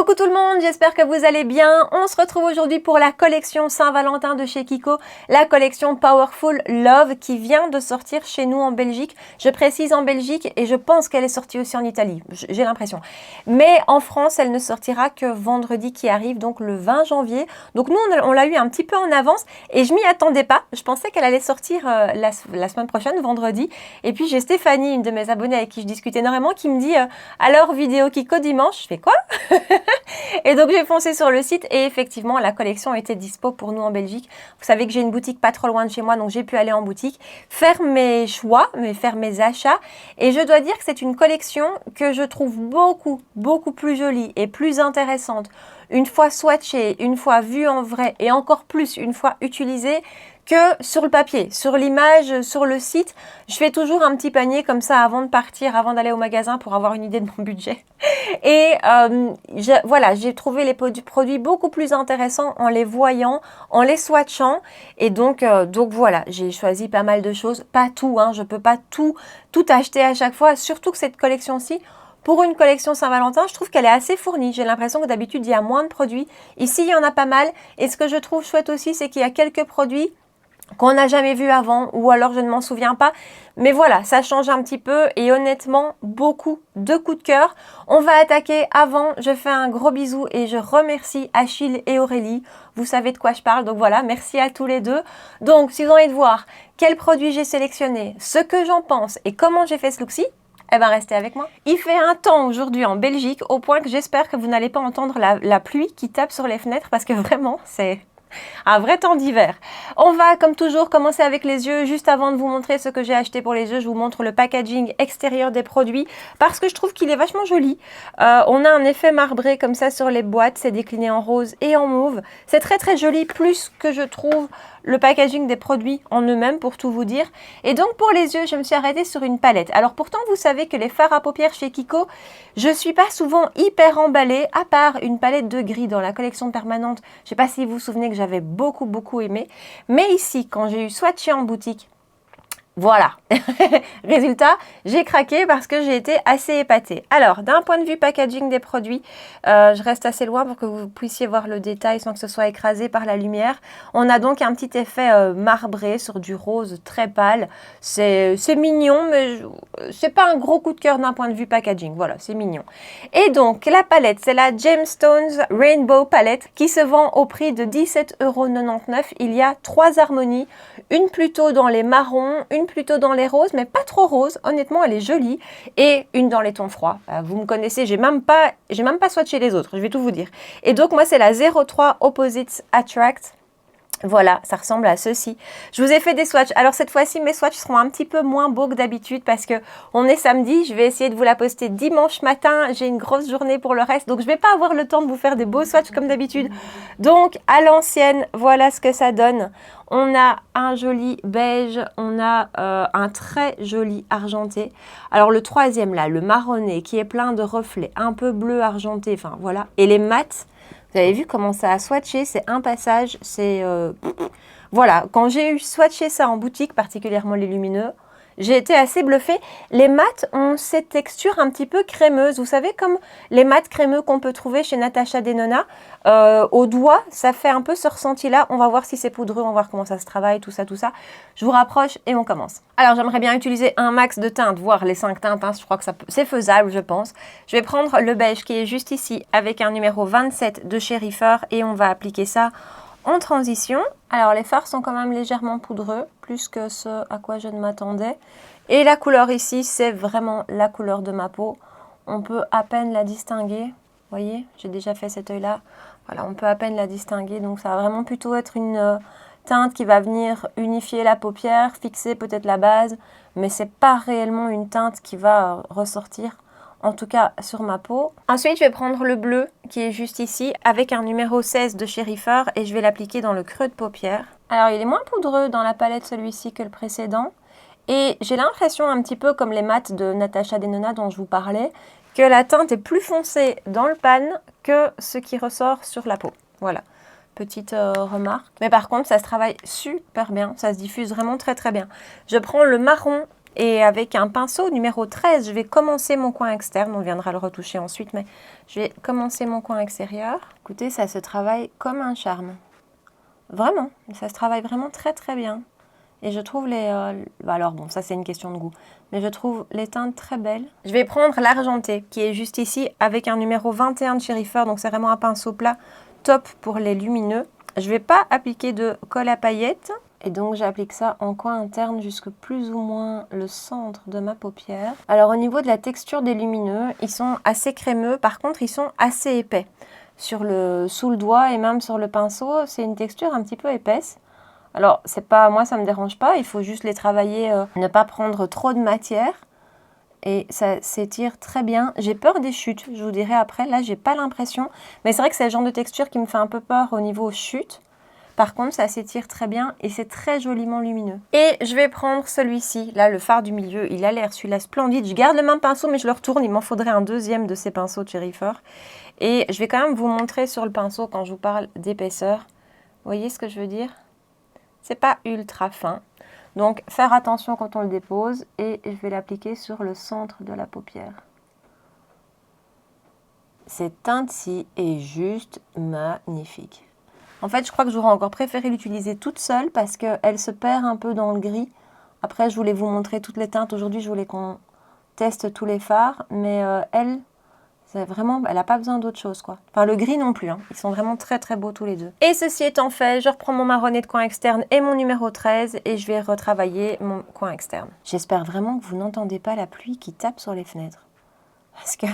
Coucou tout le monde, j'espère que vous allez bien. On se retrouve aujourd'hui pour la collection Saint-Valentin de chez Kiko, la collection Powerful Love qui vient de sortir chez nous en Belgique. Je précise en Belgique et je pense qu'elle est sortie aussi en Italie, j'ai l'impression. Mais en France, elle ne sortira que vendredi qui arrive, donc le 20 janvier. Donc nous, on l'a eu un petit peu en avance et je m'y attendais pas. Je pensais qu'elle allait sortir la semaine prochaine, vendredi. Et puis j'ai Stéphanie, une de mes abonnées avec qui je discute énormément, qui me dit alors vidéo Kiko dimanche. Je fais quoi? Et donc j'ai foncé sur le site et effectivement la collection était dispo pour nous en Belgique. Vous savez que j'ai une boutique pas trop loin de chez moi, donc j'ai pu aller en boutique, faire mes choix, faire mes achats. Et je dois dire que c'est une collection que je trouve beaucoup plus jolie et plus intéressante une fois swatchée, une fois vue en vrai et encore plus une fois utilisée que sur le papier, sur l'image, sur le site. Je fais toujours un petit panier comme ça avant de partir, avant d'aller au magasin pour avoir une idée de mon budget. Et voilà, j'ai trouvé les produits beaucoup plus intéressants en les voyant, en les swatchant. Et donc voilà, j'ai choisi pas mal de choses. Pas tout, hein, je ne peux pas tout acheter à chaque fois. Surtout que cette collection-ci, pour une collection Saint-Valentin, je trouve qu'elle est assez fournie. J'ai l'impression que d'habitude, il y a moins de produits. Ici, il y en a pas mal. Et ce que je trouve chouette aussi, c'est qu'il y a quelques produits qu'on n'a jamais vu avant ou alors je ne m'en souviens pas. Mais voilà, ça change un petit peu et honnêtement, beaucoup de coups de cœur. On va attaquer avant. Je fais un gros bisou et je remercie Achille et Aurélie. Vous savez de quoi je parle, donc voilà, merci à tous les deux. Donc, si vous avez envie de voir quels produits j'ai sélectionnés, ce que j'en pense et comment j'ai fait ce look-ci, eh bien, restez avec moi. Il fait un temps aujourd'hui en Belgique au point que j'espère que vous n'allez pas entendre la pluie qui tape sur les fenêtres parce que vraiment, c'est un vrai temps d'hiver. On va comme toujours commencer avec les yeux. Juste avant de vous montrer ce que j'ai acheté pour les yeux, je vous montre le packaging extérieur des produits parce que je trouve qu'il est vachement joli. On a un effet marbré comme ça sur les boîtes, c'est décliné en rose et en mauve. C'est très joli, plus que je trouve le packaging des produits en eux-mêmes pour tout vous dire. Et donc pour les yeux, je me suis arrêtée sur une palette. Alors pourtant, vous savez que les fards à paupières chez Kiko, je suis pas souvent hyper emballée, à part une palette de gris dans la collection permanente. Je sais pas si vous vous souvenez que j'avais beaucoup aimé. Mais ici, quand j'ai eu swatché en boutique, voilà, résultat, j'ai craqué parce que j'ai été assez épatée. Alors, d'un point de vue packaging des produits, je reste assez loin pour que vous puissiez voir le détail sans que ce soit écrasé par la lumière. On a donc un petit effet marbré sur du rose très pâle. C'est mignon, mais c'est pas un gros coup de cœur d'un point de vue packaging. Voilà, c'est mignon. Et donc, la palette, c'est la Gemstones Rainbow Palette qui se vend au prix de 17,99 €. Il y a 3 harmonies, une plutôt dans les marrons, une plutôt dans les roses, mais pas trop rose. Honnêtement, elle est jolie. Et une dans les tons froids. Vous me connaissez, j'ai même pas swatché les autres, je vais tout vous dire. Et donc, moi, c'est la 03 Opposites Attract. Voilà, ça ressemble à ceci. Je vous ai fait des swatchs. Alors cette fois-ci, mes swatchs seront un petit peu moins beaux que d'habitude parce que on est samedi. Je vais essayer de vous la poster dimanche matin. J'ai une grosse journée pour le reste. Donc je ne vais pas avoir le temps de vous faire des beaux swatchs comme d'habitude. Donc à l'ancienne, voilà ce que ça donne. On a un joli beige, on a un très joli argenté. Alors le troisième là, le marronné qui est plein de reflets, un peu bleu argenté, enfin voilà. Et les mats, vous avez vu comment ça a swatché, c'est un passage, c'est... Voilà, quand j'ai eu swatché ça en boutique, particulièrement les lumineux, j'ai été assez bluffée. Les mats ont cette texture un petit peu crémeuse. Vous savez, comme les mats crémeux qu'on peut trouver chez Natasha Denona. Au doigt, ça fait un peu ce ressenti-là. On va voir si c'est poudreux, on va voir comment ça se travaille, tout ça. Je vous rapproche et on commence. Alors, j'aimerais bien utiliser un max de teintes, voire les 5 teintes. Hein. Je crois que c'est faisable, je pense. Je vais prendre le beige qui est juste ici, avec un numéro 27 de chez Reefer. Et on va appliquer ça en transition. Alors les fards sont quand même légèrement poudreux, plus que ce à quoi je ne m'attendais. Et la couleur ici, c'est vraiment la couleur de ma peau. On peut à peine la distinguer. Vous voyez, j'ai déjà fait cet œil-là. Voilà, on peut à peine la distinguer. Donc ça va vraiment plutôt être une teinte qui va venir unifier la paupière, fixer peut-être la base. Mais c'est pas réellement une teinte qui va ressortir, en tout cas sur ma peau. Ensuite, je vais prendre le bleu qui est juste ici avec un numéro 16 de chez Reefer et je vais l'appliquer dans le creux de paupière. Alors, il est moins poudreux dans la palette celui-ci que le précédent. Et j'ai l'impression un petit peu comme les mats de Natasha Denona dont je vous parlais, que la teinte est plus foncée dans le pan que ce qui ressort sur la peau. Voilà. Petite remarque. Mais par contre, ça se travaille super bien. Ça se diffuse vraiment très bien. Je prends le marron Et avec un pinceau numéro 13, je vais commencer mon coin externe. On viendra le retoucher ensuite, mais je vais commencer mon coin extérieur. Écoutez, ça se travaille comme un charme. Vraiment, ça se travaille vraiment très très bien. Et je trouve les... alors bon, ça c'est une question de goût. Mais je trouve les teintes très belles. Je vais prendre l'argenté qui est juste ici avec un numéro 21 de chez Reefer. Donc c'est vraiment un pinceau plat top pour les lumineux. Je ne vais pas appliquer de colle à paillettes. Et donc j'applique ça en coin interne jusque plus ou moins le centre de ma paupière. Alors au niveau de la texture des lumineux, ils sont assez crémeux. Par contre, ils sont assez épais. Sous le doigt et même sur le pinceau, c'est une texture un petit peu épaisse. Alors, c'est pas, moi, ça me dérange pas. Il faut juste les travailler, ne pas prendre trop de matière. Et ça s'étire très bien. J'ai peur des chutes, je vous dirai après. Là, j'ai pas l'impression. Mais c'est vrai que c'est le genre de texture qui me fait un peu peur au niveau chute. Par contre, ça s'étire très bien et c'est très joliment lumineux. Et je vais prendre celui-ci. Là, le fard du milieu, il a l'air celui-là splendide. Je garde le même pinceau, mais je le retourne. Il m'en faudrait un deuxième de ces pinceaux de chez Reefer. Et je vais quand même vous montrer sur le pinceau quand je vous parle d'épaisseur. Vous voyez ce que je veux dire ? C'est pas ultra fin, donc faire attention quand on le dépose et je vais l'appliquer sur le centre de la paupière. Cette teinte-ci est juste magnifique. En fait, je crois que j'aurais encore préféré l'utiliser toute seule parce qu'elle se perd un peu dans le gris. Après, je voulais vous montrer toutes les teintes. Aujourd'hui, je voulais qu'on teste tous les fards, mais elle... c'est vraiment, elle n'a pas besoin d'autre chose, quoi. Enfin, le gris non plus, hein. Ils sont vraiment très très beaux tous les deux. Et ceci étant fait, je reprends mon marronnet de coin externe et mon numéro 13 et je vais retravailler mon coin externe. J'espère vraiment que vous n'entendez pas la pluie qui tape sur les fenêtres. Parce que,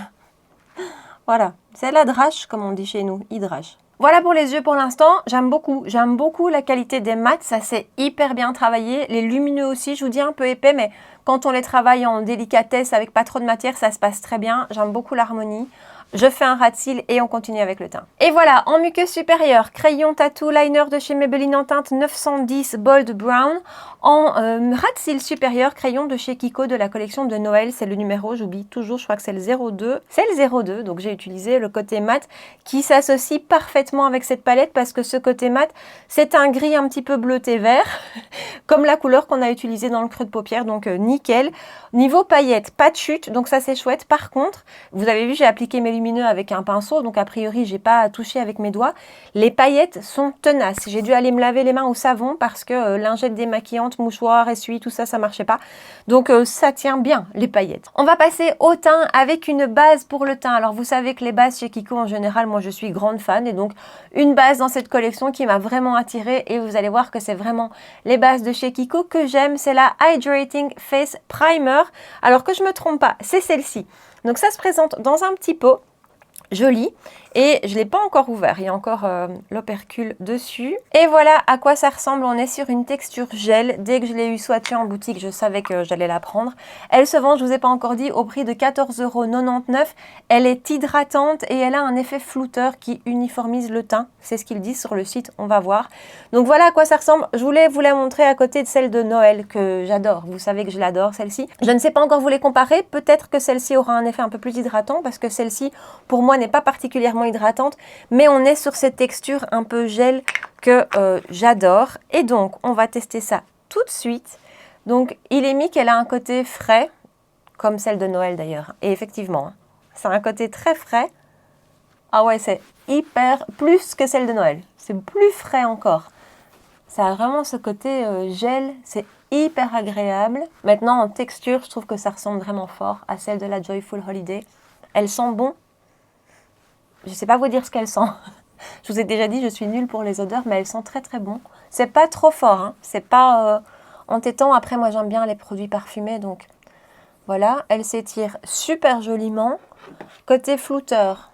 voilà, c'est la drache, comme on dit chez nous, hydrache. Voilà pour les yeux pour l'instant, j'aime beaucoup la qualité des mats, ça c'est hyper bien travaillé, les lumineux aussi, je vous dis un peu épais, mais quand on les travaille en délicatesse avec pas trop de matière, ça se passe très bien, j'aime beaucoup l'harmonie. Je fais un rat de cils et on continue avec le teint. Et voilà, en muqueuse supérieure, crayon tattoo liner de chez Maybelline en teinte 910 Bold Brown. En rat de cils supérieur, crayon de chez Kiko de la collection de Noël. C'est le numéro, j'oublie toujours, je crois que c'est le 02. C'est le 02, donc j'ai utilisé le côté mat qui s'associe parfaitement avec cette palette parce que ce côté mat, c'est un gris un petit peu bleuté vert, comme la couleur qu'on a utilisée dans le creux de paupière, donc nickel. Niveau paillettes, pas de chute, donc ça c'est chouette. Par contre, vous avez vu, j'ai appliqué mes lumineux avec un pinceau, donc a priori j'ai pas touché avec mes doigts. Les paillettes sont tenaces, j'ai dû aller me laver les mains au savon parce que lingette démaquillante, mouchoir, essuie, tout ça, ça marchait pas. Donc ça tient bien les paillettes. On va passer au teint avec une base pour le teint. Alors vous savez que les bases chez Kiko en général, moi je suis grande fan et donc une base dans cette collection qui m'a vraiment attirée et vous allez voir que c'est vraiment les bases de chez Kiko que j'aime, c'est la Hydrating Face Primer. Alors que je me trompe pas, c'est celle-ci. Donc ça se présente dans un petit pot, joli, et je ne l'ai pas encore ouvert, il y a encore l'opercule dessus. Et voilà à quoi ça ressemble, on est sur une texture gel. Dès que je l'ai eu swatchée en boutique, je savais que j'allais la prendre. Elle se vend, je ne vous ai pas encore dit, au prix de 14,99 €. Elle est hydratante et elle a un effet flouteur qui uniformise le teint. C'est ce qu'ils disent sur le site, on va voir. Donc voilà à quoi ça ressemble. Je voulais vous la montrer à côté de celle de Noël que j'adore. Vous savez que je l'adore celle-ci. Je ne sais pas encore vous les comparer. Peut-être que celle-ci aura un effet un peu plus hydratant parce que celle-ci, pour moi, n'est pas particulièrement hydratante. Mais on est sur cette texture un peu gel que j'adore. Et donc, on va tester ça tout de suite. Donc, il est mis qu'elle a un côté frais, comme celle de Noël d'ailleurs. Et effectivement, c'est un côté très frais. Ah ouais, c'est hyper, plus que celle de Noël. C'est plus frais encore. Ça a vraiment ce côté gel, c'est hyper agréable. Maintenant, en texture, je trouve que ça ressemble vraiment fort à celle de la Joyful Holiday. Elle sent bon. Je ne sais pas vous dire ce qu'elle sent. Je vous ai déjà dit, je suis nulle pour les odeurs, mais elle sent très très bon. C'est pas trop fort, hein. C'est pas entêtant. Après, moi, j'aime bien les produits parfumés, donc voilà. Elle s'étire super joliment. Côté flouteur.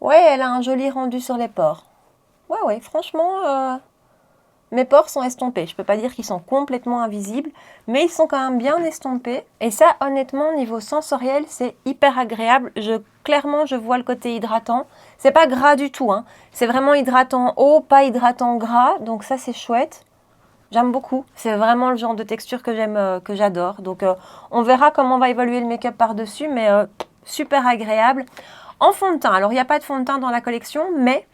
Ouais, elle a un joli rendu sur les pores. Ouais, franchement, mes pores sont estompés. Je ne peux pas dire qu'ils sont complètement invisibles, mais ils sont quand même bien estompés. Et ça, honnêtement, niveau sensoriel, c'est hyper agréable. Clairement, je vois le côté hydratant. C'est pas gras du tout, hein. C'est vraiment hydratant haut, pas hydratant gras. Donc ça, c'est chouette. J'aime beaucoup. C'est vraiment le genre de texture que j'aime, que j'adore. Donc, on verra comment va évoluer le make-up par-dessus, mais super agréable. En fond de teint, alors il n'y a pas de fond de teint dans la collection, mais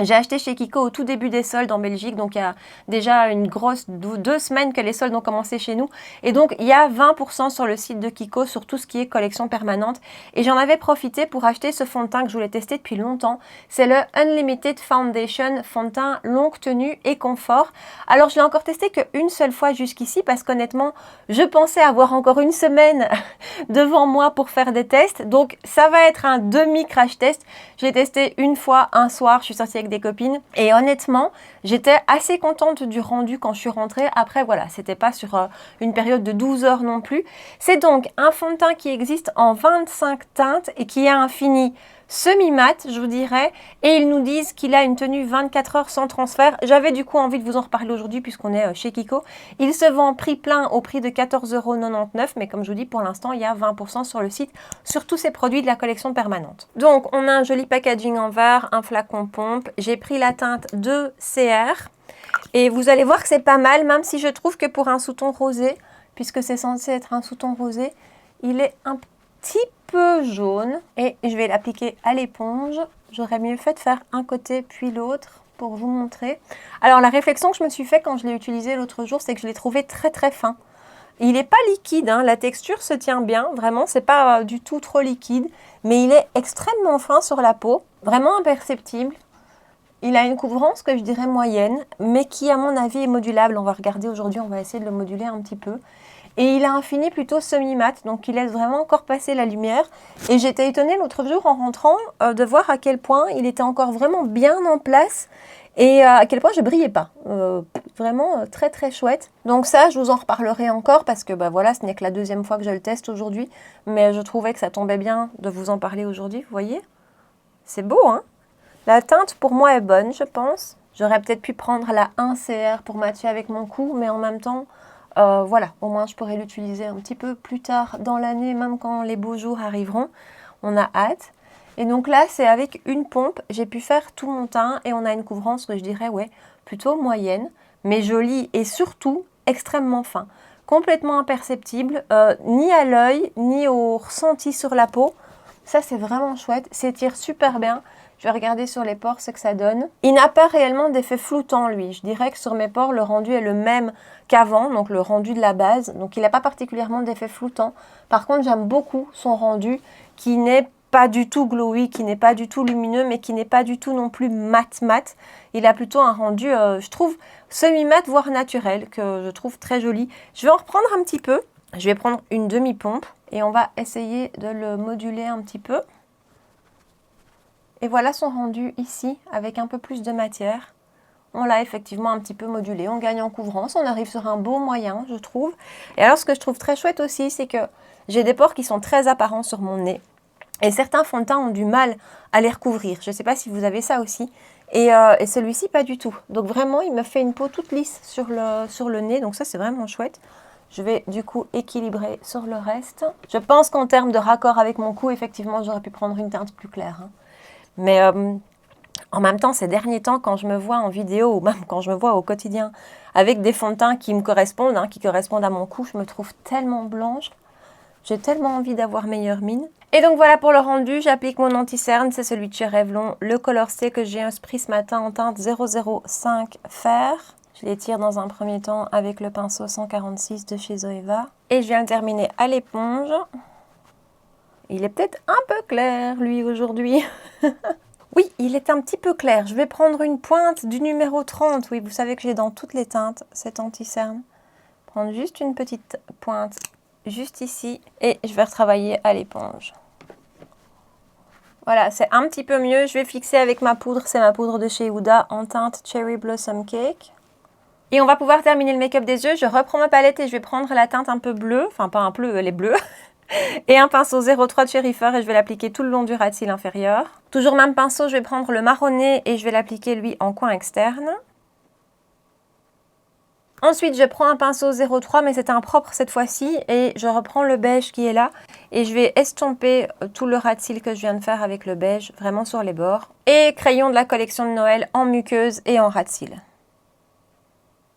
J'ai acheté chez Kiko au tout début des soldes en Belgique, donc il y a déjà une grosse 2 semaines que les soldes ont commencé chez nous. Et donc il y a 20% sur le site de Kiko sur tout ce qui est collection permanente. Et j'en avais profité pour acheter ce fond de teint que je voulais tester depuis longtemps. C'est le Unlimited Foundation, fond de teint longue tenue et confort. Alors je l'ai encore testé qu'une seule fois jusqu'ici parce qu'honnêtement, je pensais avoir encore une semaine devant moi pour faire des tests. Donc ça va être un demi-crash test. Je l'ai testé une fois, un soir, je suis sortie avec des copines et honnêtement j'étais assez contente du rendu quand je suis rentrée. Après voilà, c'était pas sur une période de 12 heures non plus. C'est donc un fond de teint qui existe en 25 teintes et qui a un fini semi-mat, je vous dirais, et ils nous disent qu'il a une tenue 24 heures sans transfert. J'avais du coup envie de vous en reparler aujourd'hui puisqu'on est chez Kiko. Il se vend prix plein au prix de 14,99 €, mais comme je vous dis, pour l'instant, il y a 20% sur le site, sur tous ces produits de la collection permanente. Donc, on a un joli packaging en verre, un flacon pompe. J'ai pris la teinte 2CR, et vous allez voir que c'est pas mal, même si je trouve que pour un sous-ton rosé, puisque c'est censé être un sous-ton rosé, il est un petit peu jaune et je vais l'appliquer à l'éponge. J'aurais mieux fait de faire un côté puis l'autre pour vous montrer. Alors la réflexion que je me suis fait quand je l'ai utilisé l'autre jour, c'est que je l'ai trouvé très très fin. Il n'est pas liquide, hein, la texture se tient bien, vraiment, c'est pas du tout trop liquide, mais il est extrêmement fin sur la peau, vraiment imperceptible. Il a une couvrance que je dirais moyenne, mais qui à mon avis est modulable. On va regarder aujourd'hui, on va essayer de le moduler un petit peu. Et il a un fini plutôt semi-mat, donc il laisse vraiment encore passer la lumière. Et j'étais étonnée l'autre jour en rentrant de voir à quel point il était encore vraiment bien en place et à quel point je brillais pas. Vraiment très très chouette. Donc ça, je vous en reparlerai encore parce que bah, voilà, ce n'est que la deuxième fois que je le teste aujourd'hui. Mais je trouvais que ça tombait bien de vous en parler aujourd'hui, vous voyez. C'est beau, hein? La teinte pour moi est bonne, je pense. J'aurais peut-être pu prendre la 1CR pour matcher avec mon cou, mais en même temps... voilà, au moins je pourrais l'utiliser un petit peu plus tard dans l'année, même quand les beaux jours arriveront. On a hâte. Et donc là, c'est avec une pompe, j'ai pu faire tout mon teint et on a une couvrance que je dirais, ouais, plutôt moyenne, mais jolie et surtout extrêmement fin. Complètement imperceptible, ni à l'œil, ni au ressenti sur la peau. Ça, c'est vraiment chouette, s'étire super bien. Je vais regarder sur les pores ce que ça donne. Il n'a pas réellement d'effet floutant, lui. Je dirais que sur mes pores, le rendu est le même qu'avant, donc le rendu de la base. Donc, il n'a pas particulièrement d'effet floutant. Par contre, j'aime beaucoup son rendu qui n'est pas du tout glowy, qui n'est pas du tout lumineux, mais qui n'est pas du tout non plus mat. Il a plutôt un rendu, je trouve, semi-mat, voire naturel, que je trouve très joli. Je vais en reprendre un petit peu. Je vais prendre une demi-pompe et on va essayer de le moduler un petit peu. Et voilà son rendu ici, avec un peu plus de matière. On l'a effectivement un petit peu modulé, on gagne en couvrance, on arrive sur un beau moyen, je trouve. Et alors, ce que je trouve très chouette aussi, c'est que j'ai des pores qui sont très apparents sur mon nez. Et certains fonds de teint ont du mal à les recouvrir. Je ne sais pas si vous avez ça aussi. Et celui-ci, pas du tout. Donc vraiment, il me fait une peau toute lisse sur le nez. Donc ça, c'est vraiment chouette. Je vais du coup équilibrer sur le reste. Je pense qu'en termes de raccord avec mon cou, effectivement, j'aurais pu prendre une teinte plus claire, hein. Mais en même temps, ces derniers temps, quand je me vois en vidéo ou même quand je me vois au quotidien avec des fonds de teint qui me correspondent, hein, qui correspondent à mon cou, je me trouve tellement blanche. J'ai tellement envie d'avoir meilleure mine. Et donc voilà pour le rendu, j'applique mon anti-cerne, c'est celui de chez Revlon, le Color C que j'ai inscrit ce matin en teinte 005 Fer. Je l'étire dans un premier temps avec le pinceau 146 de chez Zoeva. Et je viens de terminer à l'éponge. Il est peut-être un peu clair, lui, aujourd'hui. Oui, il est un petit peu clair. Je vais prendre une pointe du numéro 30. Oui, vous savez que j'ai dans toutes les teintes cet anti-cerne. Prendre juste une petite pointe juste ici. Et je vais retravailler à l'éponge. Voilà, c'est un petit peu mieux. Je vais fixer avec ma poudre. C'est ma poudre de chez Huda en teinte Cherry Blossom Cake. Et on va pouvoir terminer le make-up des yeux. Je reprends ma palette et je vais prendre la teinte un peu bleue. Enfin, pas un peu, elle est bleue. Et un pinceau 03 de chez Reefer et je vais l'appliquer tout le long du ras de cils inférieur. Toujours même pinceau, je vais prendre le marronné et je vais l'appliquer lui en coin externe. Ensuite, je prends un pinceau 03, mais c'est un propre cette fois-ci. Et je reprends le beige qui est là. Et je vais estomper tout le ras de cils que je viens de faire avec le beige, vraiment sur les bords. Et crayon de la collection de Noël en muqueuse et en ras de cils.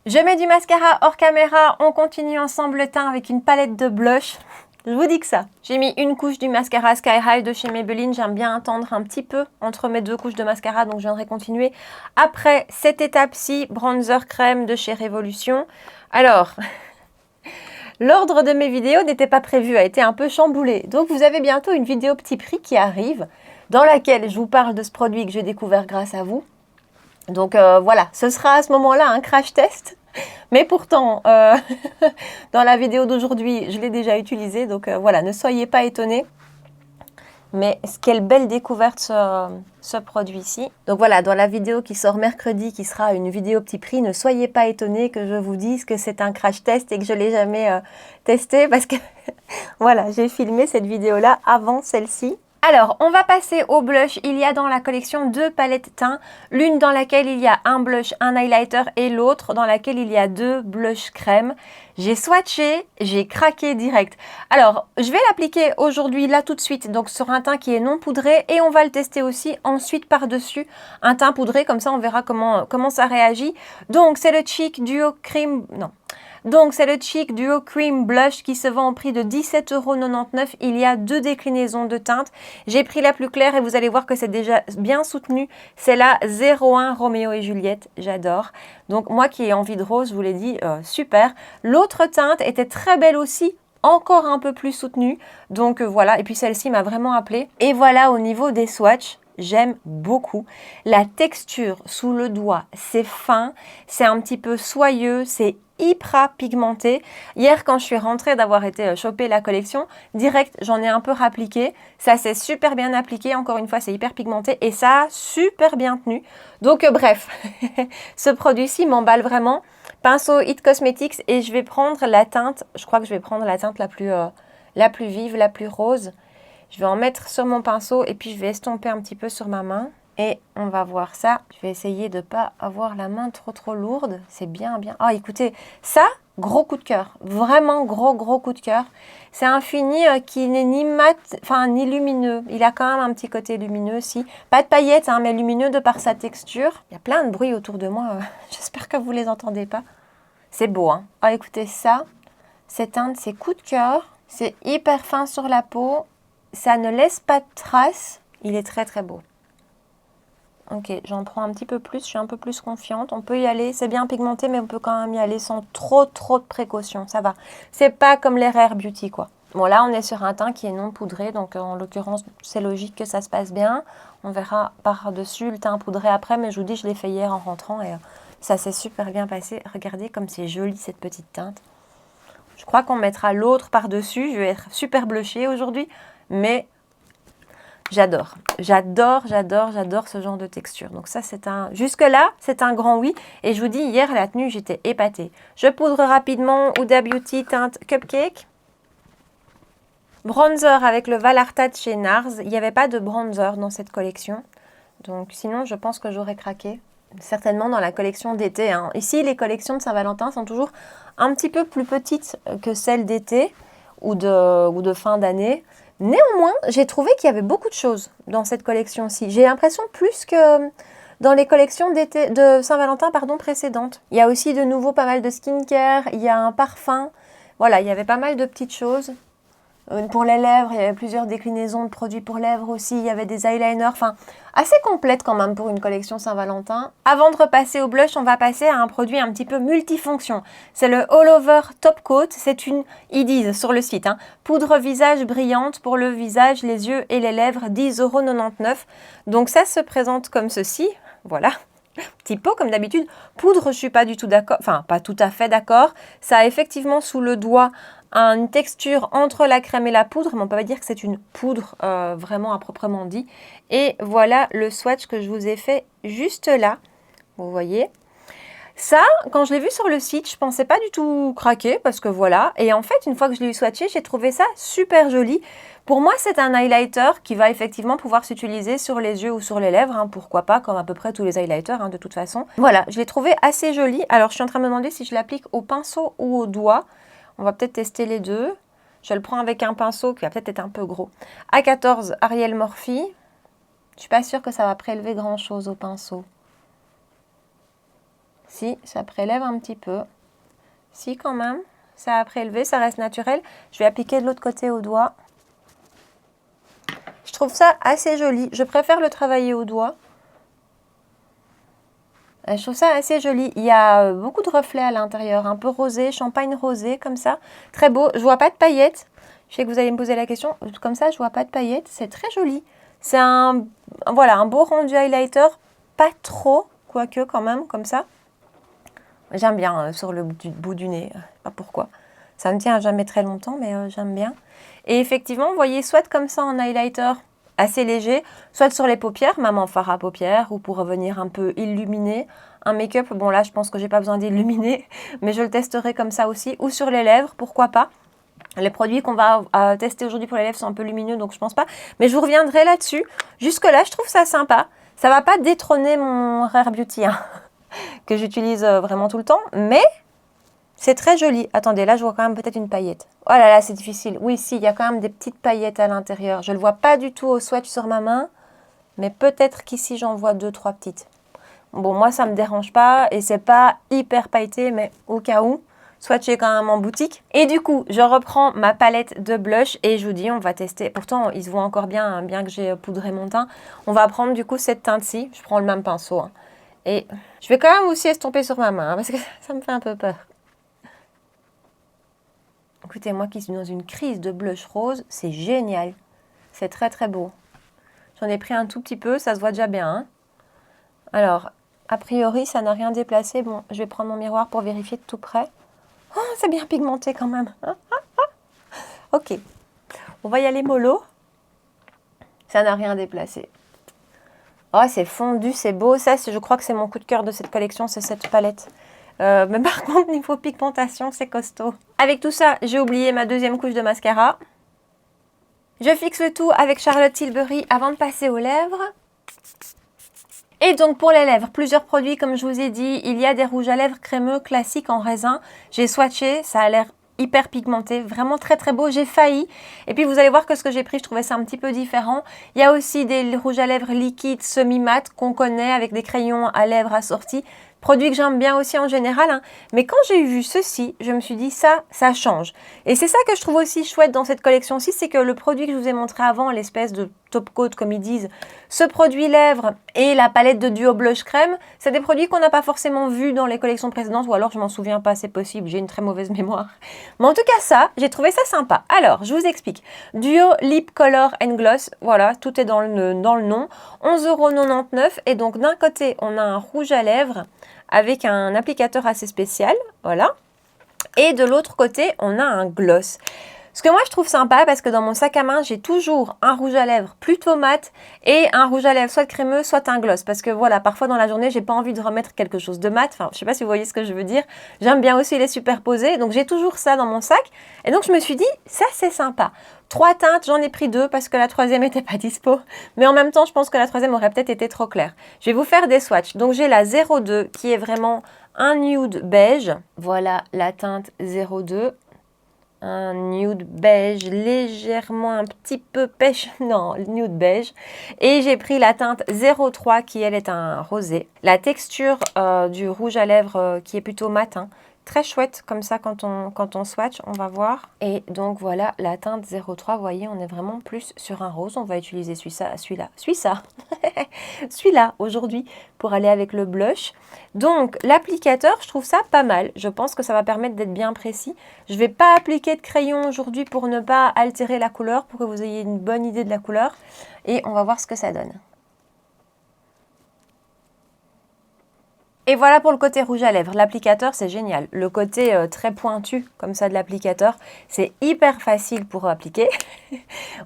Je mets du mascara hors caméra. On continue ensemble le teint avec une palette de blush. Je vous dis que ça. J'ai mis une couche du mascara Sky High de chez Maybelline. J'aime bien attendre un petit peu entre mes deux couches de mascara, donc je viendrai continuer. Après cette étape-ci, bronzer crème de chez Révolution. Alors, l'ordre de mes vidéos n'était pas prévu, a été un peu chamboulé. Donc vous avez bientôt une vidéo petit prix qui arrive, dans laquelle je vous parle de ce produit que j'ai découvert grâce à vous. Donc voilà, ce sera à ce moment-là un crash test. Mais pourtant, dans la vidéo d'aujourd'hui, je l'ai déjà utilisé. Donc voilà, ne soyez pas étonnés. Mais quelle belle découverte ce produit-ci. Donc voilà, dans la vidéo qui sort mercredi, qui sera une vidéo petit prix, ne soyez pas étonnés que je vous dise que c'est un crash test et que je ne l'ai jamais testé. Parce que voilà, j'ai filmé cette vidéo-là avant celle-ci. Alors, on va passer au blush. Il y a dans la collection deux palettes teints. L'une dans laquelle il y a un blush, un highlighter et l'autre dans laquelle il y a deux blushs crème. J'ai swatché, j'ai craqué direct. Alors, je vais l'appliquer aujourd'hui, là tout de suite, donc sur un teint qui est non poudré. Et on va le tester aussi ensuite par-dessus un teint poudré. Comme ça, on verra comment ça réagit. Donc, c'est le Cheek Duo Cream... Non. Donc, c'est le Cheek Duo Cream Blush qui se vend au prix de 17,99 €. Il y a deux déclinaisons de teintes. J'ai pris la plus claire et vous allez voir que c'est déjà bien soutenu. C'est la 01 Roméo et Juliette. J'adore. Donc, moi qui ai envie de rose, je vous l'ai dit, super. L'autre teinte était très belle aussi. Encore un peu plus soutenue. Donc, voilà. Et puis, celle-ci m'a vraiment appelée. Et voilà, au niveau des swatchs, j'aime beaucoup. La texture sous le doigt, c'est fin. C'est un petit peu soyeux. C'est hyper pigmenté. Hier, quand je suis rentrée d'avoir été choper la collection, direct, j'en ai un peu rappliqué. Ça s'est super bien appliqué. Encore une fois, c'est hyper pigmenté et ça a super bien tenu. Donc, bref, ce produit-ci m'emballe vraiment. Pinceau It Cosmetics et je vais prendre la teinte, je crois que je vais prendre la teinte la plus vive, la plus rose. Je vais en mettre sur mon pinceau et puis je vais estomper un petit peu sur ma main. Et on va voir ça. Je vais essayer de ne pas avoir la main trop lourde. C'est bien. Ah, écoutez, ça, gros coup de cœur. Vraiment gros coup de cœur. C'est un fini qui n'est ni mat, enfin ni lumineux. Il a quand même un petit côté lumineux aussi. Pas de paillettes, hein, mais lumineux de par sa texture. Il y a plein de bruit autour de moi. J'espère que vous ne les entendez pas. C'est beau, hein. Ah, écoutez, ça, cette teinte, c'est coup de cœur. C'est hyper fin sur la peau. Ça ne laisse pas de traces. Il est très beau. Ok, j'en prends un petit peu plus, je suis un peu plus confiante. On peut y aller, c'est bien pigmenté, mais on peut quand même y aller sans trop de précautions, ça va. C'est pas comme les Rare Beauty, quoi. Bon, là, on est sur un teint qui est non poudré, donc en l'occurrence, c'est logique que ça se passe bien. On verra par-dessus le teint poudré après, mais je vous dis, je l'ai fait hier en rentrant et ça s'est super bien passé. Regardez comme c'est joli, cette petite teinte. Je crois qu'on mettra l'autre par-dessus. Je vais être super blushée aujourd'hui, mais... J'adore ce genre de texture. Donc ça, c'est un... Jusque-là, c'est un grand oui. Et je vous dis, hier, la tenue, j'étais épatée. Je poudre rapidement Huda Beauty teinte Cupcake. Bronzer avec le Valarta de chez NARS. Il n'y avait pas de bronzer dans cette collection. Donc sinon, je pense que j'aurais craqué. Certainement dans la collection d'été, hein. Ici, les collections de Saint-Valentin sont toujours un petit peu plus petites que celles d'été ou de fin d'année. Néanmoins, j'ai trouvé qu'il y avait beaucoup de choses dans cette collection-ci. J'ai l'impression plus que dans les collections d'été de Saint-Valentin précédentes. Il y a aussi de nouveau pas mal de skincare, il y a un parfum. Voilà, il y avait pas mal de petites choses. Pour les lèvres, il y avait plusieurs déclinaisons de produits pour lèvres aussi. Il y avait des eyeliners, enfin assez complète quand même pour une collection Saint-Valentin. Avant de repasser au blush, on va passer à un produit un petit peu multifonction. C'est le All Over Top Coat. C'est une, ils disent sur le site, hein, poudre visage brillante pour le visage, les yeux et les lèvres, 10,99 €. Donc ça se présente comme ceci, voilà. Petit pot comme d'habitude. Poudre, je suis pas du tout d'accord, enfin pas tout à fait d'accord. Ça a effectivement sous le doigt une texture entre la crème et la poudre, mais on peut pas dire que c'est une poudre vraiment à proprement dit. Et voilà le swatch que je vous ai fait juste là. Vous voyez. Ça, quand je l'ai vu sur le site, je pensais pas du tout craquer parce que voilà. Et en fait, une fois que je l'ai eu swatché, j'ai trouvé ça super joli. Pour moi, c'est un highlighter qui va effectivement pouvoir s'utiliser sur les yeux ou sur les lèvres. Hein, pourquoi pas, comme à peu près tous les highlighters hein, de toute façon. Voilà, je l'ai trouvé assez joli. Alors, je suis en train de me demander si je l'applique au pinceau ou au doigt. On va peut-être tester les deux. Je le prends avec un pinceau qui va peut-être être un peu gros. A14 Ariel Morphe. Je suis pas sûre que ça va prélever grand-chose au pinceau. Si, ça prélève un petit peu. Si, quand même. ça a prélevé, ça reste naturel. Je vais appliquer de l'autre côté au doigt. Je trouve ça assez joli. Je préfère le travailler au doigt. Je trouve ça assez joli. Il y a beaucoup de reflets à l'intérieur, un peu rosé, champagne rosé, comme ça. Très beau. Je vois pas de paillettes. Je sais que vous allez me poser la question. Comme ça, je vois pas de paillettes. C'est très joli. C'est voilà, un beau rendu highlighter. Pas trop, quoique quand même, comme ça. J'aime bien sur le bout du nez. Je sais pas pourquoi. Ça ne tient jamais très longtemps, mais j'aime bien. Et effectivement, vous voyez, soit comme ça en highlighter, assez léger, soit sur les paupières, maman fard à paupières, ou pour revenir un peu illuminer. Un make-up, bon là je pense que j'ai pas besoin d'illuminer, mais je le testerai comme ça aussi. Ou sur les lèvres, pourquoi pas. Les produits qu'on va tester aujourd'hui pour les lèvres sont un peu lumineux, donc je pense pas. Mais je vous reviendrai là-dessus. Jusque là, je trouve ça sympa. Ça va pas détrôner mon Rare Beauty, hein, que j'utilise vraiment tout le temps, mais c'est très joli. Attendez, là je vois quand même peut-être une paillette. Oh là là, c'est difficile. Oui, si, il y a quand même des petites paillettes à l'intérieur. Je ne le vois pas du tout au swatch sur ma main, mais peut-être qu'ici j'en vois 2-3 petites. Bon, moi ça me dérange pas et c'est pas hyper pailleté, mais au cas où, swatcher quand même en boutique. Et du coup, je reprends ma palette de blush et je vous dis, on va tester. Pourtant, il se voit encore bien, hein, bien que j'ai poudré mon teint. On va prendre du coup cette teinte-ci. Je prends le même pinceau, hein. Et je vais quand même aussi estomper sur ma main, hein, parce que ça me fait un peu peur. Écoutez, moi qui suis dans une crise de blush rose, c'est génial. C'est très très beau. J'en ai pris un tout petit peu, ça se voit déjà bien, hein. Alors, a priori, ça n'a rien déplacé. Bon, je vais prendre mon miroir pour vérifier de tout près. Oh, c'est bien pigmenté quand même. Ok, on va y aller mollo. Ça n'a rien déplacé. Oh, c'est fondu, c'est beau. Ça, je crois que c'est mon coup de cœur de cette collection, c'est cette palette. Mais par contre, niveau pigmentation, c'est costaud. Avec tout ça, j'ai oublié ma deuxième couche de mascara. Je fixe le tout avec Charlotte Tilbury avant de passer aux lèvres. Et donc pour les lèvres, plusieurs produits comme je vous ai dit. Il y a des rouges à lèvres crémeux classiques en raisin. J'ai swatché, ça a l'air hyper pigmenté, vraiment très très beau. J'ai failli. Et puis vous allez voir que ce que j'ai pris, je trouvais ça un petit peu différent. Il y a aussi des rouges à lèvres liquides semi-mat qu'on connaît avec des crayons à lèvres assortis. Produit que j'aime bien aussi en général, hein. Mais quand j'ai vu ceci, je me suis dit ça change. Et c'est ça que je trouve aussi chouette dans cette collection-ci, c'est que le produit que je vous ai montré avant, l'espèce de top coat comme ils disent, ce produit lèvres et la palette de duo blush crème, c'est des produits qu'on n'a pas forcément vus dans les collections précédentes, ou alors je m'en souviens pas, c'est possible, j'ai une très mauvaise mémoire. Mais en tout cas ça, j'ai trouvé ça sympa. Alors, je vous explique. Duo Lip Color and Gloss, voilà, tout est dans le nom. 11,99 € et donc d'un côté, on a un rouge à lèvres avec un applicateur assez spécial, voilà. Et de l'autre côté, on a un gloss. Ce que moi je trouve sympa, parce que dans mon sac à main, j'ai toujours un rouge à lèvres plutôt mat et un rouge à lèvres soit crémeux, soit un gloss. Parce que voilà, parfois dans la journée, j'ai pas envie de remettre quelque chose de mat. Enfin, je sais pas si vous voyez ce que je veux dire. J'aime bien aussi les superposer, donc j'ai toujours ça dans mon sac. Et donc je me suis dit, ça c'est sympa. 3 teintes, j'en ai pris 2 parce que la troisième n'était pas dispo. Mais en même temps, je pense que la troisième aurait peut-être été trop claire. Je vais vous faire des swatchs. Donc j'ai la 02 qui est vraiment un nude beige. Voilà la teinte 02. Un nude beige, légèrement un petit peu pêche, non, nude beige. Et j'ai pris la teinte 03 qui, elle, est un rosé. La texture du rouge à lèvres qui est plutôt mat, hein. Très chouette comme ça quand on swatch, on va voir. Et donc voilà la teinte 03, vous voyez, on est vraiment plus sur un rose. On va utiliser celui-là aujourd'hui pour aller avec le blush. Donc l'applicateur, je trouve ça pas mal. Je pense que ça va permettre d'être bien précis. Je ne vais pas appliquer de crayon aujourd'hui pour ne pas altérer la couleur, pour que vous ayez une bonne idée de la couleur. Et on va voir ce que ça donne. Et voilà pour le côté rouge à lèvres. L'applicateur, c'est génial. Le côté très pointu, comme ça, de l'applicateur, c'est hyper facile pour appliquer.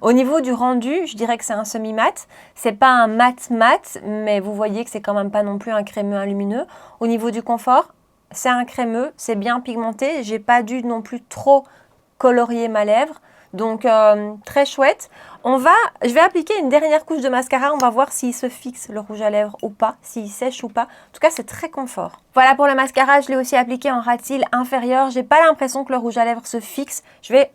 Au niveau du rendu, je dirais que c'est un semi-mat. C'est pas un mat, mais vous voyez que c'est quand même pas non plus un crémeux, un lumineux. Au niveau du confort, c'est un crémeux, c'est bien pigmenté. J'ai pas dû non plus trop colorier ma lèvre. Donc, très chouette. Je vais appliquer une dernière couche de mascara. On va voir s'il se fixe le rouge à lèvres ou pas, s'il sèche ou pas. En tout cas, c'est très confort. Voilà pour le mascara. Je l'ai aussi appliqué en ras de cils inférieur. J'ai pas l'impression que le rouge à lèvres se fixe. Je vais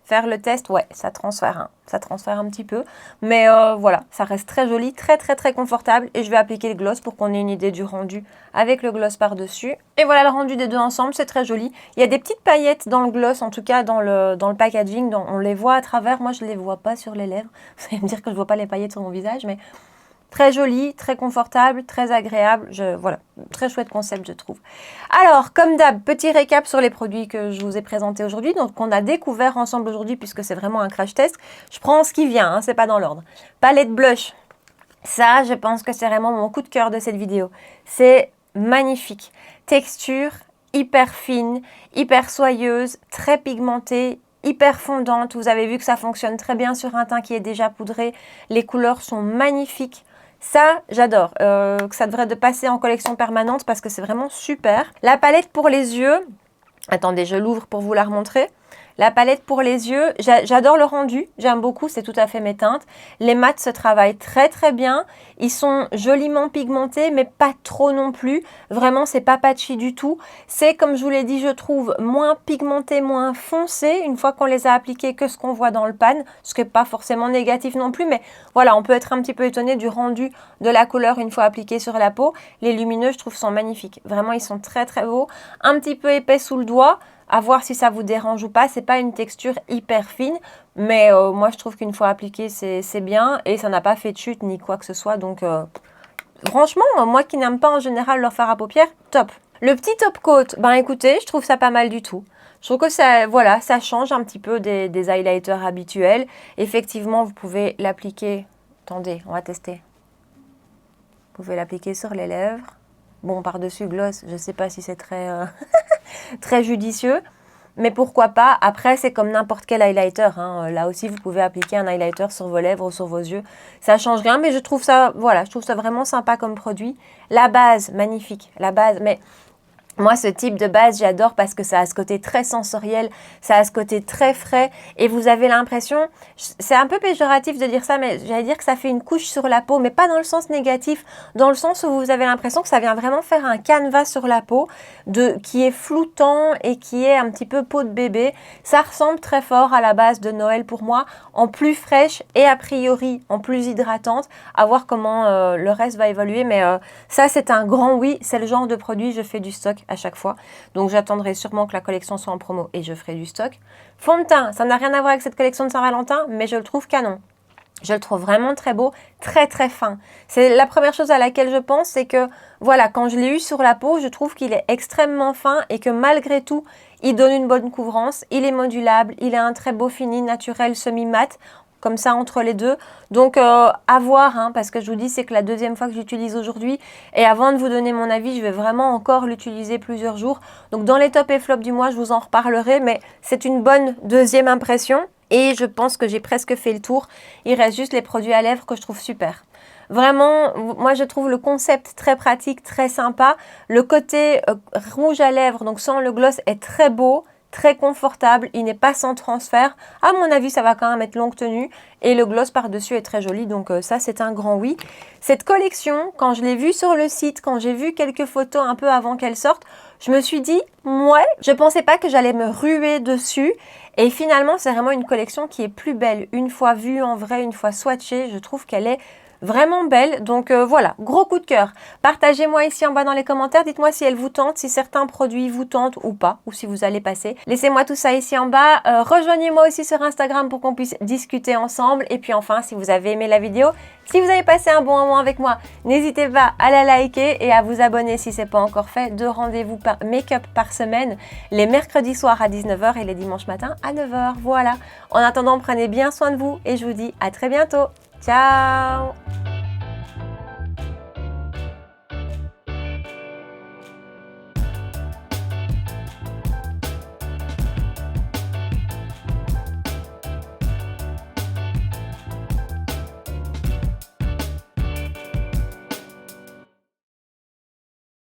faire le test, ouais, ça transfère, hein. Ça transfère un petit peu. Mais voilà, ça reste très joli, très très très confortable. Et je vais appliquer le gloss pour qu'on ait une idée du rendu avec le gloss par-dessus. Et voilà le rendu des deux ensemble, c'est très joli. Il y a des petites paillettes dans le gloss, en tout cas dans le packaging. On les voit à travers, moi je ne les vois pas sur les lèvres. Vous allez me dire que je ne vois pas les paillettes sur mon visage, mais... Très joli, très confortable, très agréable. Voilà, très chouette concept, je trouve. Alors, comme d'hab, petit récap sur les produits que je vous ai présentés aujourd'hui, donc qu'on a découvert ensemble aujourd'hui, puisque c'est vraiment un crash test. Je prends ce qui vient, hein, c'est pas dans l'ordre. Palette blush. Ça, je pense que c'est vraiment mon coup de cœur de cette vidéo. C'est magnifique. Texture hyper fine, hyper soyeuse, très pigmentée, hyper fondante. Vous avez vu que ça fonctionne très bien sur un teint qui est déjà poudré. Les couleurs sont magnifiques. Ça, j'adore. Que ça devrait de passer en collection permanente parce que c'est vraiment super. La palette pour les yeux. Attendez, je l'ouvre pour vous la remontrer. La palette pour les yeux, j'adore le rendu, j'aime beaucoup, c'est tout à fait mes teintes. Les mats se travaillent très très bien, ils sont joliment pigmentés mais pas trop non plus. Vraiment, c'est pas patchy du tout. C'est, comme je vous l'ai dit, je trouve moins pigmenté, moins foncé une fois qu'on les a appliqués que ce qu'on voit dans le pan. Ce qui n'est pas forcément négatif non plus, mais voilà, on peut être un petit peu étonné du rendu de la couleur une fois appliquée sur la peau. Les lumineux, je trouve, sont magnifiques. Vraiment, ils sont très très beaux. Un petit peu épais sous le doigt. À voir si ça vous dérange ou pas. C'est pas une texture hyper fine, mais moi je trouve qu'une fois appliqué c'est bien et ça n'a pas fait de chute ni quoi que ce soit. Donc franchement, moi qui n'aime pas en général leur fard à paupières, top. Le petit top coat, ben écoutez, je trouve ça pas mal du tout. Je trouve que ça, voilà, ça change un petit peu des highlighters habituels. Effectivement, vous pouvez l'appliquer. Attendez, on va tester. Vous pouvez l'appliquer sur les lèvres. Bon, par-dessus gloss, je ne sais pas si c'est très, très judicieux, mais pourquoi pas. Après, c'est comme n'importe quel highlighter, hein. Là aussi, vous pouvez appliquer un highlighter sur vos lèvres ou sur vos yeux. Ça change rien, mais je trouve ça, voilà, je trouve ça vraiment sympa comme produit. La base, magnifique. La base, mais... Moi, ce type de base, j'adore parce que ça a ce côté très sensoriel, ça a ce côté très frais et vous avez l'impression, c'est un peu péjoratif de dire ça, mais j'allais dire que ça fait une couche sur la peau, mais pas dans le sens négatif, dans le sens où vous avez l'impression que ça vient vraiment faire un canevas sur la peau qui est floutant et qui est un petit peu peau de bébé. Ça ressemble très fort à la base de Noël pour moi, en plus fraîche et a priori en plus hydratante. À voir comment le reste va évoluer, mais ça c'est un grand oui, c'est le genre de produit, je fais du stock à chaque fois. Donc j'attendrai sûrement que la collection soit en promo et je ferai du stock. Fond de teint, ça n'a rien à voir avec cette collection de Saint-Valentin, mais je le trouve canon. Je le trouve vraiment très beau, très très fin. C'est la première chose à laquelle je pense, c'est que voilà, quand je l'ai eu sur la peau, je trouve qu'il est extrêmement fin et que malgré tout, il donne une bonne couvrance, il est modulable, il a un très beau fini naturel semi-mat, comme ça entre les deux. Donc à voir, hein, parce que je vous dis, c'est que la deuxième fois que j'utilise aujourd'hui. Et avant de vous donner mon avis, je vais vraiment encore l'utiliser plusieurs jours. Donc dans les tops et flops du mois, je vous en reparlerai. Mais c'est une bonne deuxième impression. Et je pense que j'ai presque fait le tour. Il reste juste les produits à lèvres que je trouve super. Vraiment, moi je trouve le concept très pratique, très sympa. Le côté rouge à lèvres, donc sans le gloss, est très beau. Très confortable, il n'est pas sans transfert. À mon avis, ça va quand même être longue tenue. Et le gloss par-dessus est très joli, donc ça, c'est un grand oui. Cette collection, quand je l'ai vue sur le site, quand j'ai vu quelques photos un peu avant qu'elle sorte, je me suis dit, ouais, je ne pensais pas que j'allais me ruer dessus. Et finalement, c'est vraiment une collection qui est plus belle. Une fois vue en vrai, une fois swatchée, je trouve qu'elle est vraiment belle. Donc voilà, gros coup de cœur. Partagez-moi ici en bas dans les commentaires. Dites-moi si elle vous tente, si certains produits vous tentent ou pas, ou si vous allez passer. Laissez-moi tout ça ici en bas. Rejoignez-moi aussi sur Instagram pour qu'on puisse discuter ensemble. Et puis enfin, si vous avez aimé la vidéo, si vous avez passé un bon moment avec moi, n'hésitez pas à la liker et à vous abonner si ce n'est pas encore fait. 2 rendez-vous make-up par semaine, les mercredis soirs à 19 h et les dimanches matins à 9 h. Voilà. En attendant, prenez bien soin de vous et je vous dis à très bientôt. Ciao!